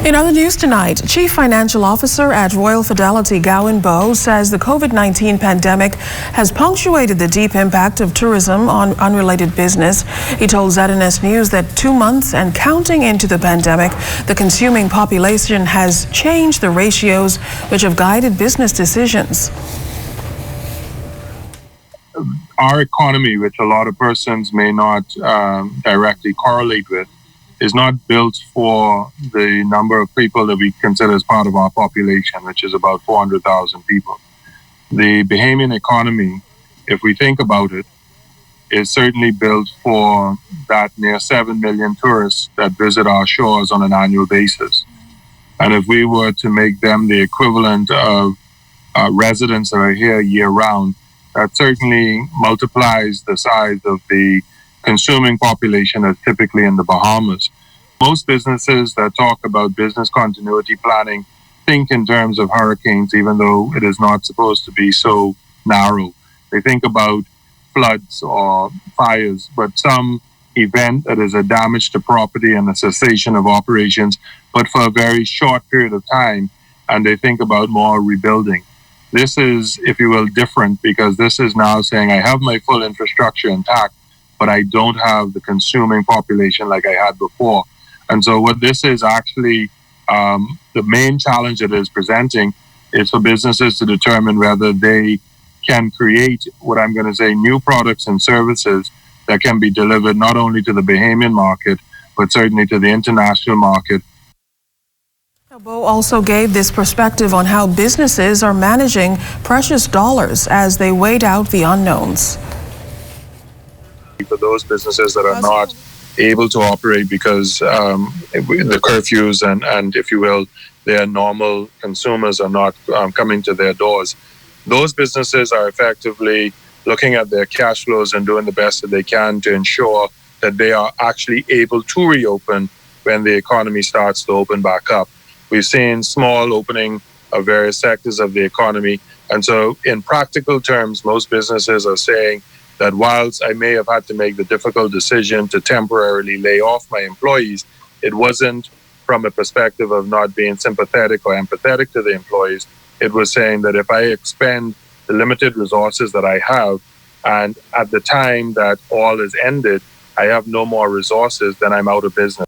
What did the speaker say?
In other news tonight, Chief Financial Officer at Royal Fidelity Gowan Bowe says the COVID-19 pandemic has punctuated the deep impact of tourism on unrelated business. He told ZNS News that 2 months and counting into the pandemic, the consuming population has changed the ratios which have guided business decisions. Our economy, which a lot of persons may not directly correlate with, is not built for the number of people that we consider as part of our population, which is about 400,000 people. The Bahamian economy, if we think about it, is certainly built for that near 7 million tourists that visit our shores on an annual basis. And if we were to make them the equivalent of residents that are here year-round, that certainly multiplies the size of the consuming population that's typically in the Bahamas. Most businesses that talk about business continuity planning think in terms of hurricanes, even though it is not supposed to be so narrow. They think about floods or fires, but some event that is a damage to property and a cessation of operations, but for a very short period of time, and they think about more rebuilding. This is, if you will, different because this is now saying I have my full infrastructure intact, but I don't have the consuming population like I had before. And so what this is actually, the main challenge it is presenting is for businesses to determine whether they can create what I'm going to say new products and services that can be delivered not only to the Bahamian market, but certainly to the international market. Bowe also gave this perspective on how businesses are managing precious dollars as they wait out the unknowns. For those businesses that are not able to operate because the curfews and if you will, their normal consumers are not coming to their doors, those businesses are effectively looking at their cash flows and doing the best that they can to ensure that they are actually able to reopen when the economy starts to open back up. We've seen small opening of various sectors of the economy. And so in practical terms, most businesses are saying that whilst I may have had to make the difficult decision to temporarily lay off my employees, it wasn't from a perspective of not being sympathetic or empathetic to the employees. It was saying that if I expend the limited resources that I have, and at the time that all is ended, I have no more resources, then I'm out of business.